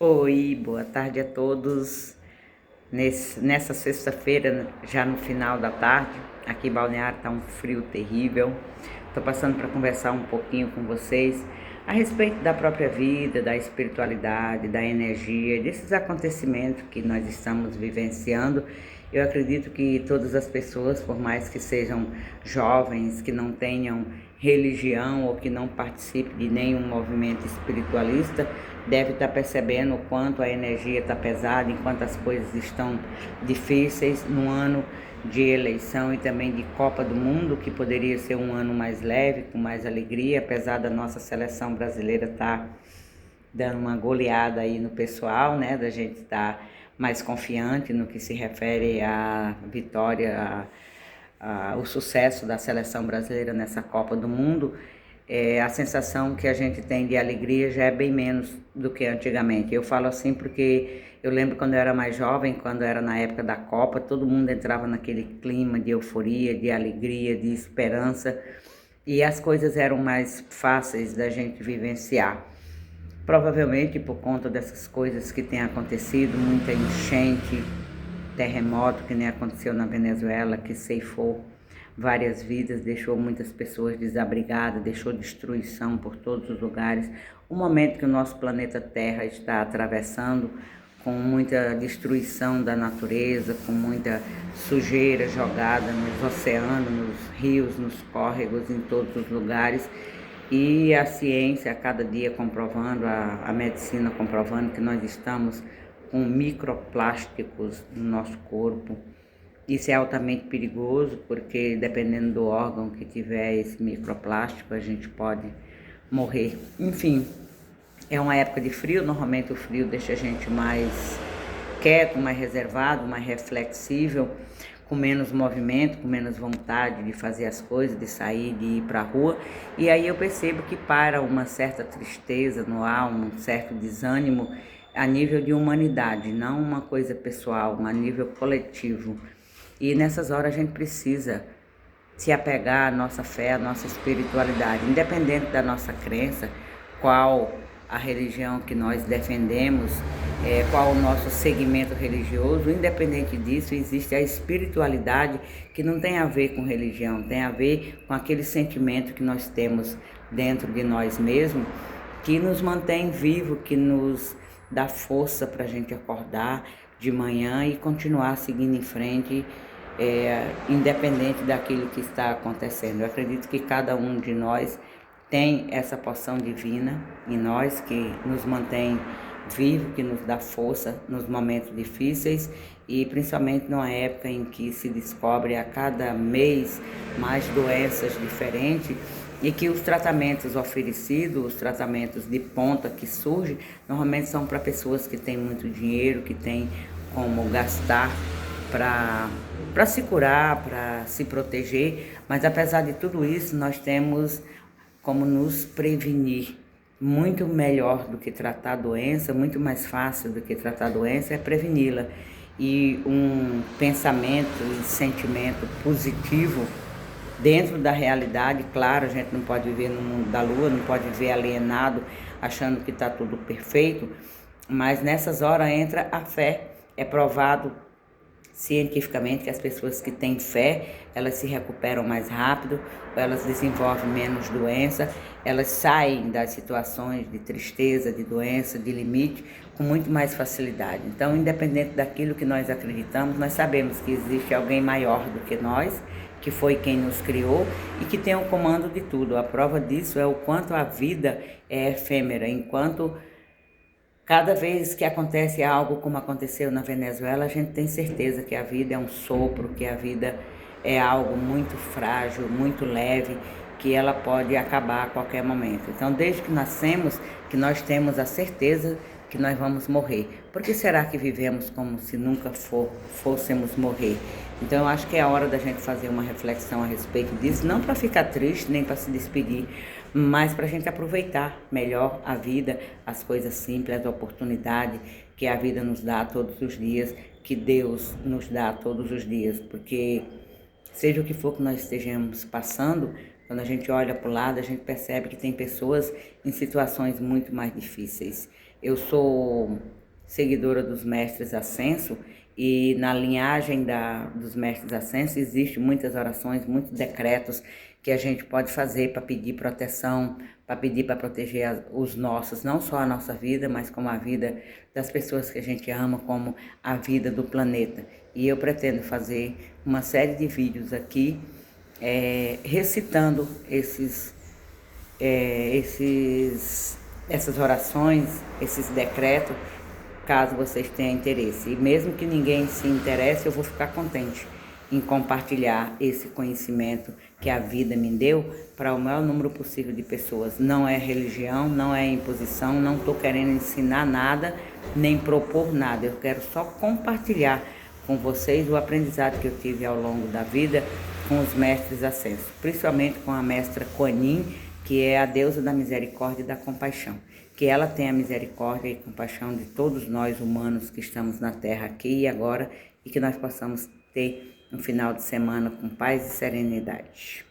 Oi, boa tarde a todos. Nessa sexta-feira, já no final da tarde, aqui em Balneário está um frio terrível. Estou passando para conversar um pouquinho com vocês a respeito da própria vida, da espiritualidade, da energia, desses acontecimentos que nós estamos vivenciando. Eu acredito que todas as pessoas, por mais que sejam jovens, que não tenham religião ou que não participem de nenhum movimento espiritualista, deve estar percebendo o quanto a energia está pesada, enquanto as coisas estão difíceis num ano de eleição e também de Copa do Mundo, que poderia ser um ano mais leve, com mais alegria, apesar da nossa seleção brasileira estar dando uma goleada aí no pessoal, né, da gente estar mais confiante no que se refere à vitória, o sucesso da seleção brasileira nessa Copa do Mundo. A sensação que a gente tem de alegria já é bem menos do que antigamente. Eu falo assim porque eu lembro quando eu era mais jovem, quando era na época da Copa, todo mundo entrava naquele clima de euforia, de alegria, de esperança, e as coisas eram mais fáceis da gente vivenciar. Provavelmente por conta dessas coisas que têm acontecido, muita enchente, terremoto que nem aconteceu na Venezuela, que ceifou várias vidas, deixou muitas pessoas desabrigadas, deixou destruição por todos os lugares. O momento que o nosso planeta Terra está atravessando, com muita destruição da natureza, com muita sujeira jogada nos oceanos, nos rios, nos córregos, em todos os lugares. E a ciência a cada dia comprovando, a medicina comprovando que nós estamos com microplásticos no nosso corpo. Isso é altamente perigoso, porque dependendo do órgão que tiver esse microplástico, a gente pode morrer. Enfim, é uma época de frio, normalmente o frio deixa a gente mais quieto, mais reservado, mais reflexível, com menos movimento, com menos vontade de fazer as coisas, de sair, de ir para a rua. E aí eu percebo que para uma certa tristeza no ar, um certo desânimo a nível de humanidade, não uma coisa pessoal, a nível coletivo. E nessas horas a gente precisa se apegar à nossa fé, à nossa espiritualidade, independente da nossa crença, qual a religião que nós defendemos, qual o nosso segmento religioso, independente disso, existe a espiritualidade que não tem a ver com religião, tem a ver com aquele sentimento que nós temos dentro de nós mesmos, que nos mantém vivo, que nos dá força para a gente acordar de manhã e continuar seguindo em frente, independente daquilo que está acontecendo. Eu acredito que cada um de nós tem essa porção divina em nós que nos mantém vivo, que nos dá força nos momentos difíceis e principalmente numa época em que se descobre a cada mês mais doenças diferentes e que os tratamentos oferecidos, os tratamentos de ponta que surgem, normalmente são para pessoas que têm muito dinheiro, que têm como gastar para se curar, para se proteger, mas apesar de tudo isso, nós temos como nos prevenir. Muito melhor do que tratar a doença, muito mais fácil do que tratar a doença é preveni-la. E um pensamento e sentimento positivo dentro da realidade, claro, a gente não pode viver no mundo da lua, não pode viver alienado, achando que está tudo perfeito, mas nessas horas entra a fé. É provado cientificamente que as pessoas que têm fé, elas se recuperam mais rápido, elas desenvolvem menos doença, elas saem das situações de tristeza, de doença, de limite, com muito mais facilidade. Então, independente daquilo que nós acreditamos, nós sabemos que existe alguém maior do que nós, que foi quem nos criou e que tem o comando de tudo. A prova disso é o quanto a vida é efêmera, enquanto cada vez que acontece algo como aconteceu na Venezuela, a gente tem certeza que a vida é um sopro, que a vida é algo muito frágil, muito leve, que ela pode acabar a qualquer momento. Então, desde que nascemos, que nós temos a certeza que nós vamos morrer. Por que será que vivemos como se nunca fôssemos morrer? Então, eu acho que é a hora da gente fazer uma reflexão a respeito disso, não para ficar triste, nem para se despedir, mas para a gente aproveitar melhor a vida, as coisas simples, as oportunidades que a vida nos dá todos os dias, que Deus nos dá todos os dias, porque seja o que for que nós estejamos passando, quando a gente olha para o lado, a gente percebe que tem pessoas em situações muito mais difíceis. Eu sou seguidora dos mestres ascenso e na linhagem dos mestres ascenso existe muitas orações, muitos decretos que a gente pode fazer para pedir proteção, para pedir para proteger os nossos, não só a nossa vida, mas como a vida das pessoas que a gente ama, como a vida do planeta. E eu pretendo fazer uma série de vídeos aqui recitando essas orações, esses decretos, caso vocês tenham interesse. E mesmo que ninguém se interesse, eu vou ficar contente em compartilhar esse conhecimento que a vida me deu para o maior número possível de pessoas. Não é religião, não é imposição, não estou querendo ensinar nada, nem propor nada. Eu quero só compartilhar com vocês o aprendizado que eu tive ao longo da vida com os mestres ascensos, principalmente com a mestra Kuan Yin, que é a deusa da misericórdia e da compaixão. Que ela tenha misericórdia e compaixão de todos nós humanos que estamos na Terra aqui e agora, e que nós possamos ter um final de semana com paz e serenidade.